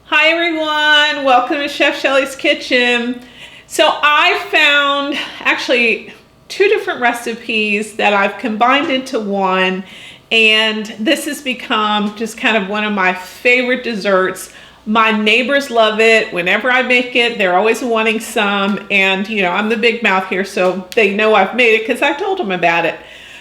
Hi everyone, welcome to Chef Shelley's Kitchen. So I found actually two different recipes that I've combined into one, and this has become just kind of one of my favorite desserts. My neighbors love it. Whenever I make it, they're always wanting some, and you know, I'm the big mouth here, so they know I've made it because I told them about it.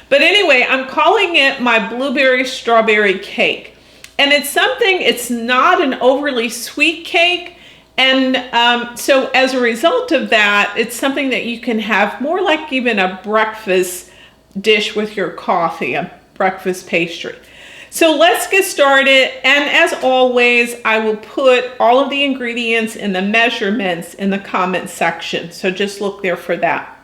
But anyway, I'm calling it my blueberry strawberry cake. And it's not an overly sweet cake. And so as a result of that, it's something that you can have more like even a breakfast dish with your coffee, a breakfast pastry. So let's get started. And as always, I will put all of the ingredients and the measurements in the comment section. So just look there for that.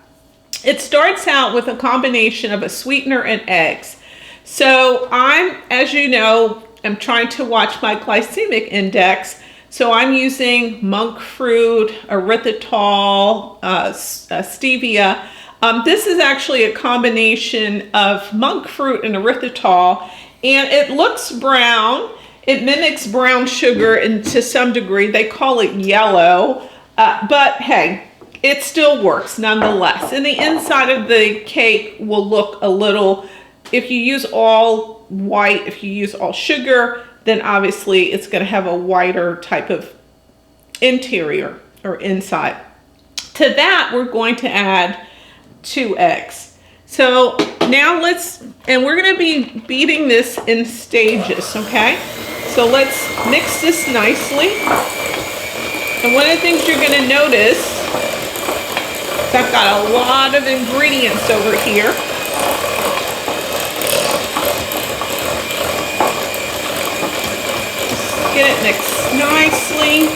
It starts out with a combination of a sweetener and eggs. So as you know, I'm trying to watch my glycemic index, so I'm using monk fruit, erythritol, stevia. This is actually a combination of monk fruit and erythritol, and it looks brown. It mimics brown sugar and to some degree. They call it yellow, but hey, it still works nonetheless. And the inside of the cake will look a little, if you use all white, if you use all sugar, then obviously it's going to have a whiter type of interior or inside. To that, we're going to add 2 eggs. So now we're going to be beating this in stages, okay? So let's mix this nicely. And one of the things you're going to notice is I've got a lot of ingredients over here. Get it mixed nicely.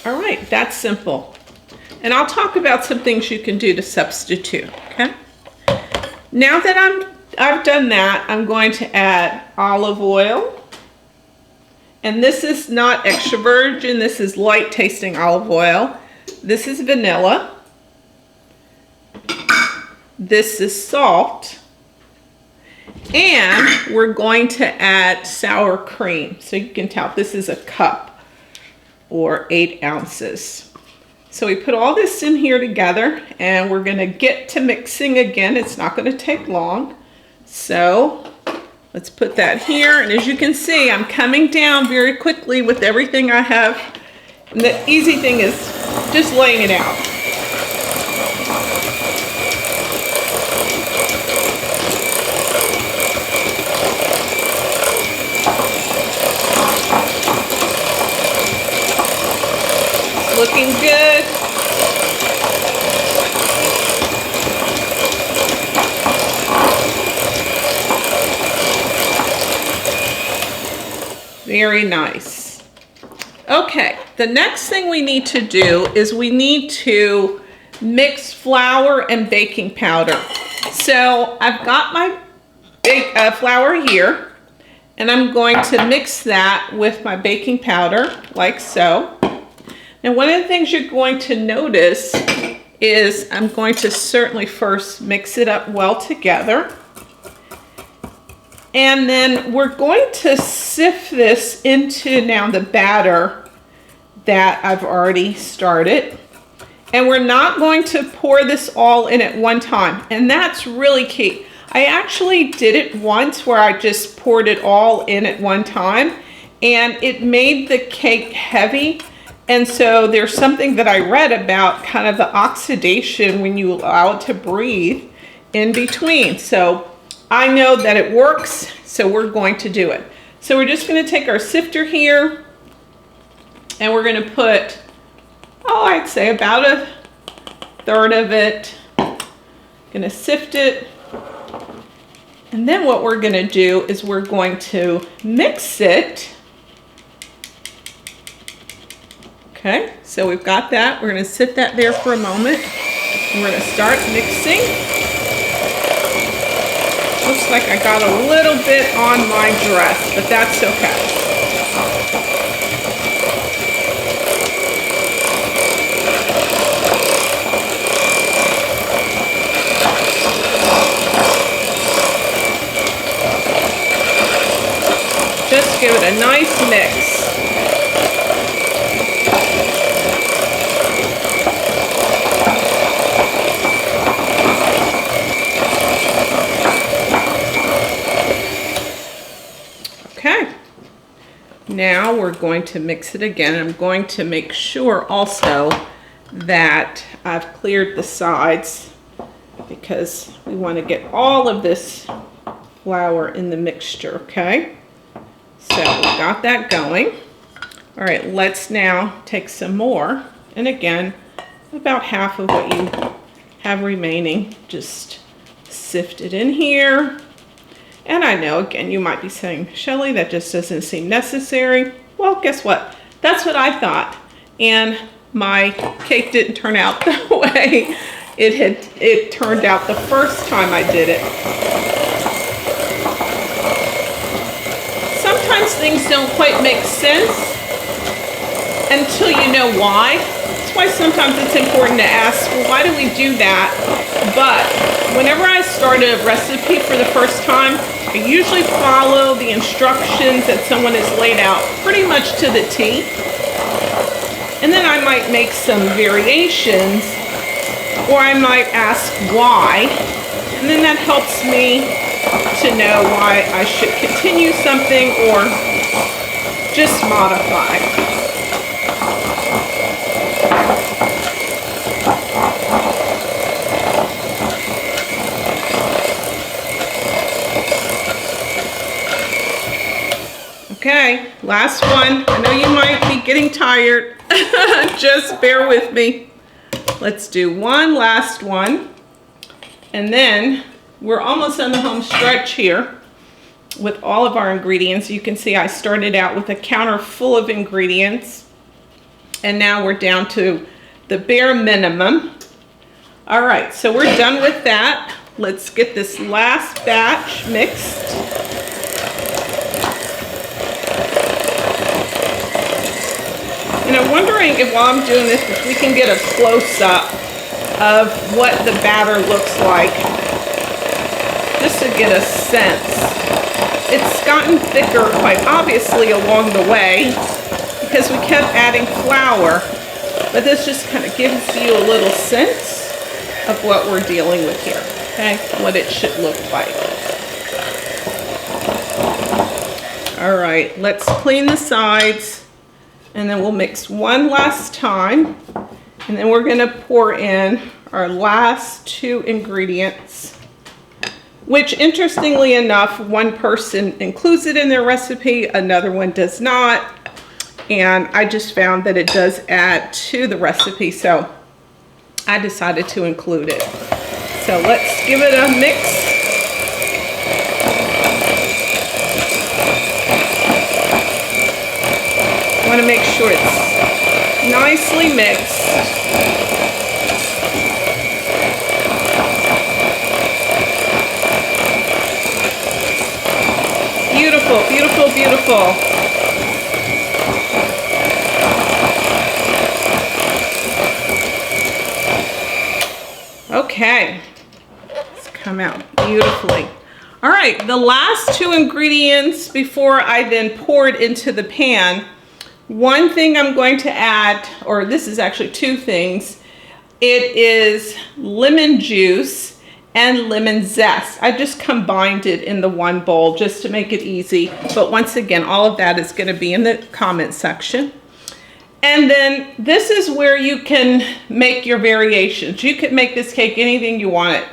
All right, that's simple. And I'll talk about some things you can do to substitute, okay? Now that I've done that, I'm going to add olive oil. And this is not extra virgin, this is light tasting olive oil. This is vanilla. This is salt. And we're going to add sour cream. So you can tell this is a cup or 8 ounces. So we put all this in here together and we're going to get to mixing again. It's not going to take long. So let's put that here. And as you can see, I'm coming down very quickly with everything I have. And the easy thing is just laying it out. Looking good. Very nice. Okay, the next thing we need to do is we need to mix flour and baking powder. So I've got my flour here, and I'm going to mix that with my baking powder like so. And one of the things you're going to notice is I'm going to certainly first mix it up well together. And then we're going to sift this into now the batter that I've already started. And we're not going to pour this all in at one time. And that's really key. I actually did it once where I just poured it all in at one time, and it made the cake heavy. And so there's something that I read about kind of the oxidation when you allow it to breathe in between. So I know that it works, so we're going to do it. So we're just going to take our sifter here, and we're going to put, I'd say about 1/3 of it. Going to sift it. And then what we're going to do is we're going to mix it. Okay, so we've got that. We're going to sit that there for a moment. And we're going to start mixing. Looks like I got a little bit on my dress, but that's okay. a nice mix. Okay, now we're going to mix it again. I'm going to make sure also that I've cleared the sides because we want to get all of this flour in the mixture, okay? So we got that going. All right, let's now take some more. And again, about half of what you have remaining, just sift it in here. And I know, again, you might be saying, Shelley, that just doesn't seem necessary. Well, guess what? That's what I thought. And my cake didn't turn out the way it turned out the first time I did it. Sometimes things don't quite make sense until you know why. That's why sometimes it's important to ask, well, why do we do that? But whenever I start a recipe for the first time, I usually follow the instructions that someone has laid out pretty much to the T. And then I might make some variations, or I might ask why. And then that helps me to know why I should continue something or just modify. Okay, last one. I know you might be getting tired. Just bear with me. Let's do one last one. And then we're almost on the home stretch here with all of our ingredients. You can see I started out with a counter full of ingredients. And now we're down to the bare minimum. All right, so we're done with that. Let's get this last batch mixed. And I'm wondering if while I'm doing this, if we can get a close-up of what the batter looks like, just to get a sense. It's gotten thicker quite obviously along the way because we kept adding flour, but this just kind of gives you a little sense of what we're dealing with here, okay? What it should look like. All right, let's clean the sides. And then we'll mix one last time. And then we're gonna pour in our last two ingredients, which interestingly enough, one person includes it in their recipe, another one does not. And I just found that it does add to the recipe, so I decided to include it. So let's give it a mix. Want to make sure it's nicely mixed. Beautiful, beautiful, beautiful. Okay, it's come out beautifully. All right, the last two ingredients before I then pour it into the pan. One thing I'm going to add, or this is actually two things, it is lemon juice and lemon zest. I just combined it in the one bowl just to make it easy. But once again, all of that is going to be in the comment section. And then this is where you can make your variations. You could make this cake anything you want it.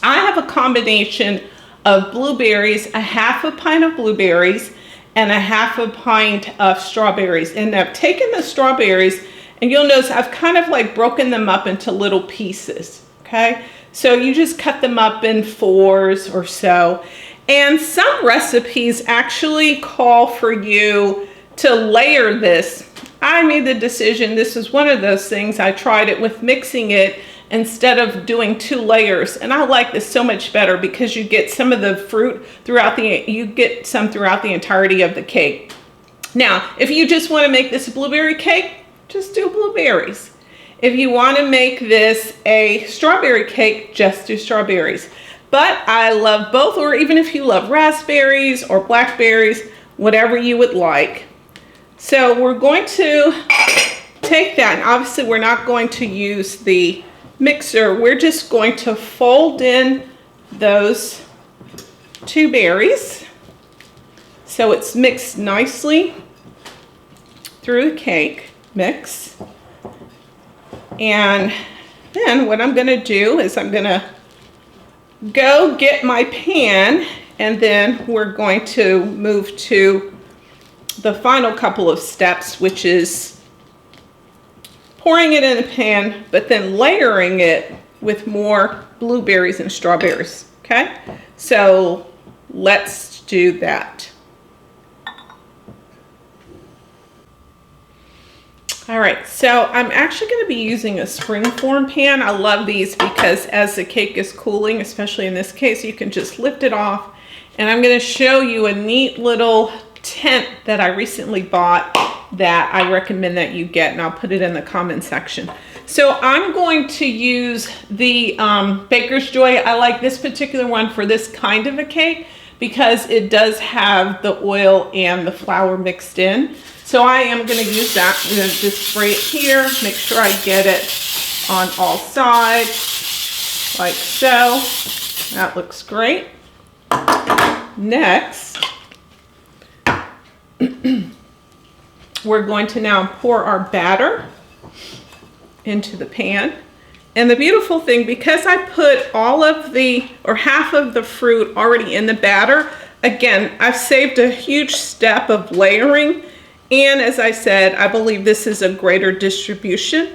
I have a combination of blueberries, a half a pint of blueberries, and a half a pint of strawberries. And I've taken the strawberries, and you'll notice I've kind of like broken them up into little pieces, okay? So you just cut them up in 4s or so. And some recipes actually call for you to layer this. I made the decision, this is one of those things, I tried it with mixing it instead of doing 2 layers. And I like this so much better because you get some of the fruit throughout throughout the entirety of the cake. Now, if you just want to make this a blueberry cake, just do blueberries. If you want to make this a strawberry cake, just do strawberries. But I love both, or even if you love raspberries or blackberries, whatever you would like. So we're going to take that, and obviously we're not going to use the mixer. We're just going to fold in those 2 berries so it's mixed nicely through the cake mix. And then what I'm going to do is I'm going to go get my pan, and then we're going to move to the final couple of steps, which is pouring it in the pan, but then layering it with more blueberries and strawberries, okay? So let's do that. All right, so I'm actually going to be using a springform pan. I love these because as the cake is cooling, especially in this case, you can just lift it off. And I'm going to show you a neat little tent that I recently bought that I recommend that you get, and I'll put it in the comment section. So I'm going to use the Baker's Joy. I like this particular one for this kind of a cake because it does have the oil and the flour mixed in. So I am going to use that. I'm going to just spray it here, make sure I get it on all sides, like so. That looks great. Next, we're going to now pour our batter into the pan. And the beautiful thing, because I put all of the, or half of the fruit already in the batter, again, I've saved a huge step of layering. And as I said, I believe this is a greater distribution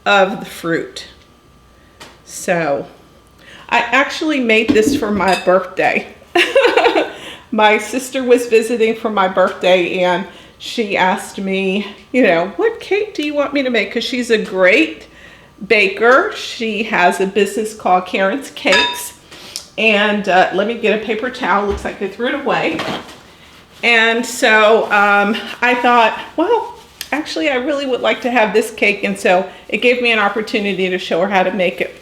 of the fruit. So I actually made this for my birthday. My sister was visiting for my birthday, and she asked me, you know, what cake do you want me to make? Because she's a great baker. She has a business called Karen's Cakes. And let me get a paper towel. Looks like they threw it away. And so I thought, well, actually, I really would like to have this cake. And so it gave me an opportunity to show her how to make it.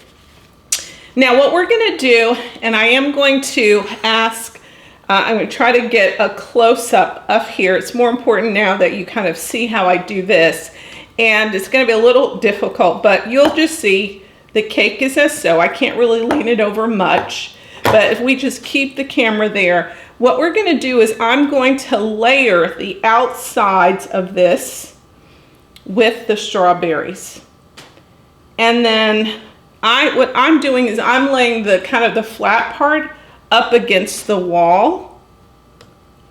Now, what we're going to do, and I am going to ask, I'm going to try to get a close-up of here. It's more important now that you kind of see how I do this. And it's going to be a little difficult, but you'll just see the cake is as so. I can't really lean it over much. But if we just keep the camera there, what we're going to do is I'm going to layer the outsides of this with the strawberries. And then what I'm doing is I'm laying the kind of the flat part up against the wall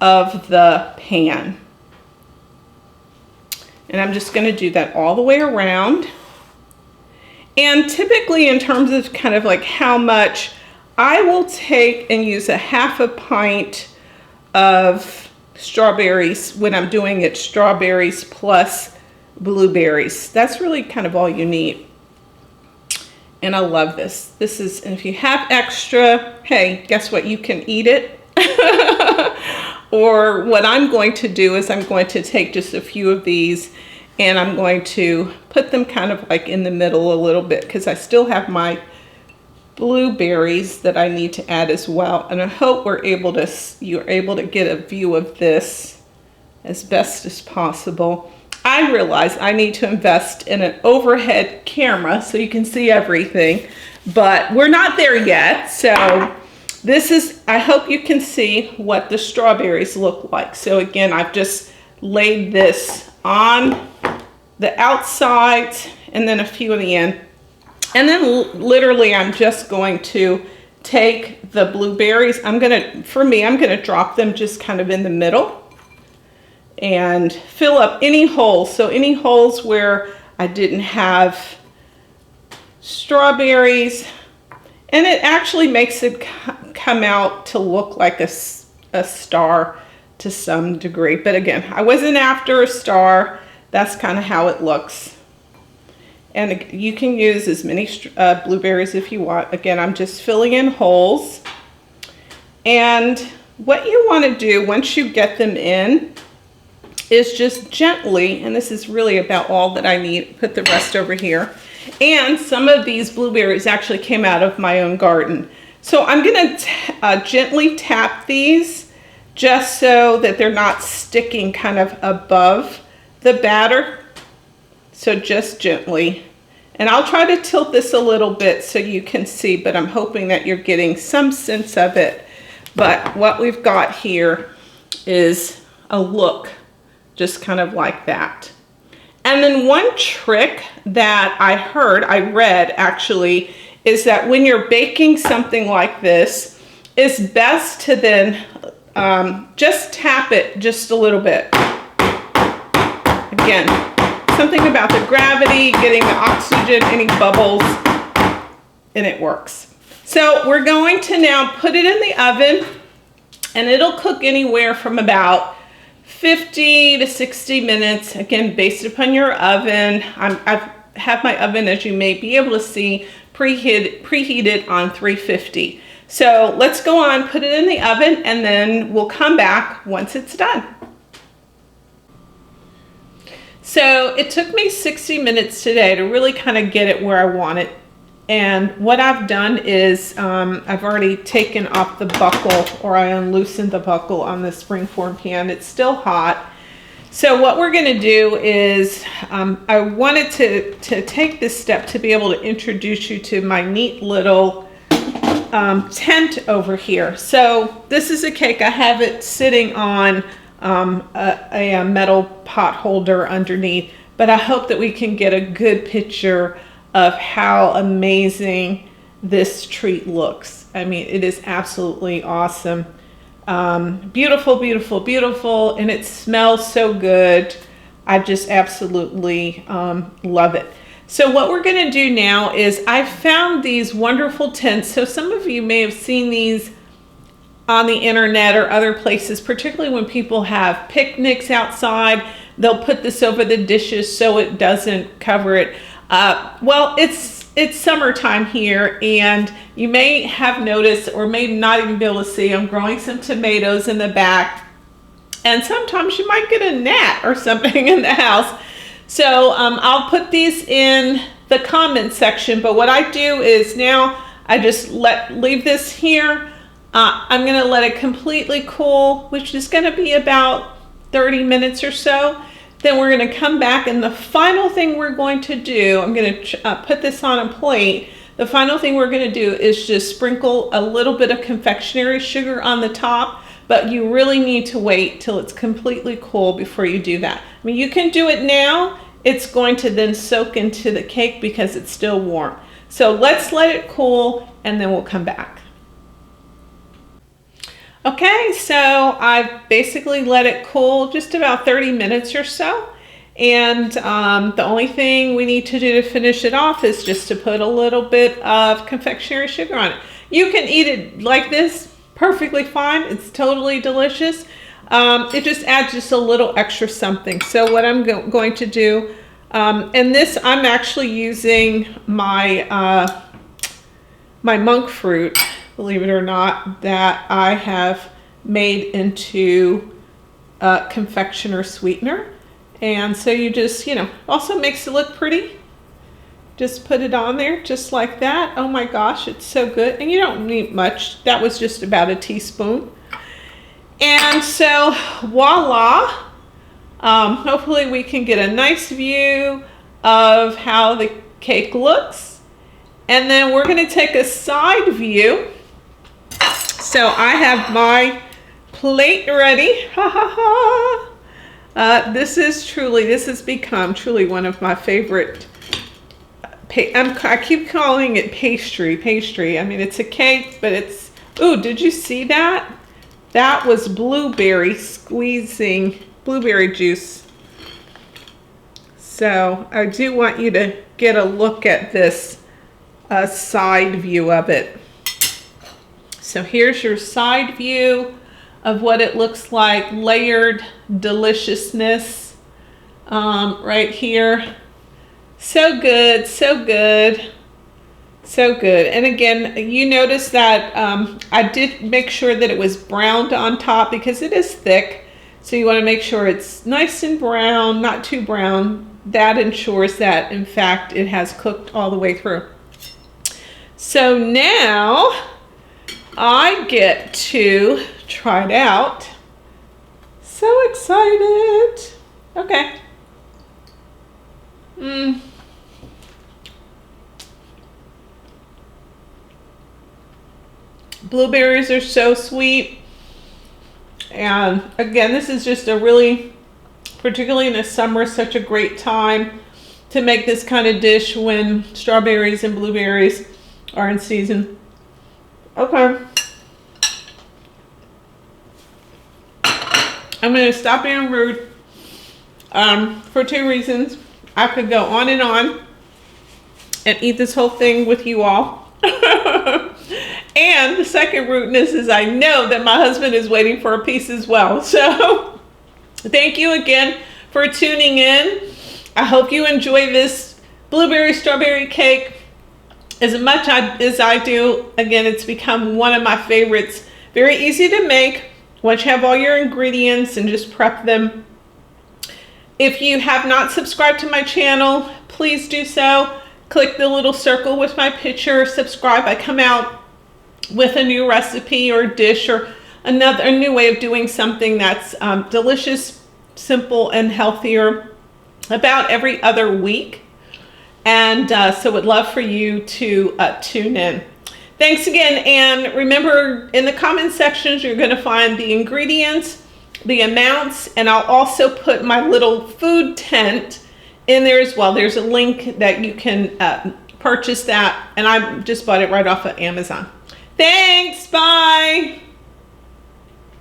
of the pan. And I'm just going to do that all the way around. And typically in terms of kind of like how much, I will take and use a half a pint of strawberries when I'm doing it, strawberries plus blueberries. That's really kind of all you need. And I love this. This is, and if you have extra, hey, guess what? You can eat it. Or what I'm going to do is I'm going to take just a few of these and I'm going to put them kind of like in the middle a little bit because I still have my blueberries that I need to add as well. And I hope you're able to get a view of this as best as possible. I realize I need to invest in an overhead camera so you can see everything, but we're not there yet. So this is, I hope you can see what the strawberries look like. So again, I've just laid this on the outside and then a few on the end. And then literally I'm just going to take the blueberries. For me, I'm gonna drop them just kind of in the middle and fill up any holes. So any holes where I didn't have strawberries, and it actually makes it come out to look like a star to some degree. But again, I wasn't after a star. That's kind of how it looks. And you can use as many blueberries if you want. Again, I'm just filling in holes. And what you want to do once you get them in is just gently, and this is really about all that I need, put the rest over here. And some of these blueberries actually came out of my own garden. So I'm going to gently tap these just so that they're not sticking kind of above the batter. So just gently. And I'll try to tilt this a little bit so you can see, but I'm hoping that you're getting some sense of it. But what we've got here is a look just kind of like that. And then one trick that I read actually, is that when you're baking something like this, it's best to then just tap it just a little bit. Again, something about the gravity, getting the oxygen, any bubbles, and it works. So we're going to now put it in the oven, and it'll cook anywhere from about 50 to 60 minutes, again, based upon your oven. I have my oven, as you may be able to see, preheated on 350. So let's go on, put it in the oven, and then we'll come back once it's done. So it took me 60 minutes today to really kind of get it where I want it. And what I've done is I've already taken off the buckle, or I unloosened the buckle on the springform pan. It's still hot. So what we're going to do is I wanted to take this step to be able to introduce you to my neat little tent over here. So this is a cake. I have it sitting on a metal pot holder underneath, but I hope that we can get a good picture of how amazing this treat looks. I mean, it is absolutely awesome. Beautiful, beautiful, beautiful, and it smells so good. I just absolutely love it. So what we're going to do now is I found these wonderful tents. So some of you may have seen these on the internet or other places, particularly when people have picnics outside. They'll put this over the dishes so it doesn't cover it. Well, it's summertime here, and you may have noticed, or may not even be able to see, I'm growing some tomatoes in the back, and sometimes you might get a gnat or something in the house. So I'll put these in the comment section, but what I do is now I just leave this here. I'm going to let it completely cool, which is going to be about 30 minutes or so. Then we're going to come back, and the final thing we're going to do, I'm going to put this on a plate. The final thing we're going to do is just sprinkle a little bit of confectionery sugar on the top, but you really need to wait till it's completely cool before you do that. I mean, you can do it now. It's going to then soak into the cake because it's still warm. So let's let it cool, and then we'll come back. Okay, so I've basically let it cool just about 30 minutes or so. And the only thing we need to do to finish it off is just to put a little bit of confectionery sugar on it. You can eat it like this perfectly fine. It's totally delicious. It just adds just a little extra something. So what I'm going to do, and this, I'm actually using my, my monk fruit, believe it or not, that I have made into confectioner sweetener. And so you just, also makes it look pretty. Just put it on there just like that. Oh my gosh, it's so good. And you don't need much. That was just about a teaspoon. And so voila. Hopefully we can get a nice view of how the cake looks. And then we're going to take a side view. So I have my plate ready. Ha ha ha. This has become truly one of my favorite. I keep calling it pastry. I mean, it's a cake, but it's, ooh, did you see that? That was blueberry juice. So I do want you to get a look at this side view of it. So here's your side view of what it looks like, layered deliciousness right here. So good, so good, so good. And again, you notice that I did make sure that it was browned on top because it is thick. So you want to make sure it's nice and brown, not too brown. That ensures that, in fact, it has cooked all the way through. So now I get to try it out. so excited. Okay. Blueberries are so sweet. And again, this is just a really, particularly in the summer, such a great time to make this kind of dish when strawberries and blueberries are in season. Okay. I'm going to stop being rude for 2 reasons. I could go on and eat this whole thing with you all. And the second rudeness is I know that my husband is waiting for a piece as well. So thank you again for tuning in. I hope you enjoy this blueberry strawberry cake as much as I do. Again, it's become one of my favorites. Very easy to make once you have all your ingredients and just prep them. If you have not subscribed to my channel, please do so. Click the little circle with my picture, subscribe. I come out with a new recipe or dish or a new way of doing something that's delicious, simple, and healthier about every other week. And so would love for you to tune in. Thanks again. And remember, in the comment sections, you're going to find the ingredients, the amounts, and I'll also put my little food tent in there as well. There's a link that you can purchase that. And I just bought it right off of Amazon. Thanks. Bye.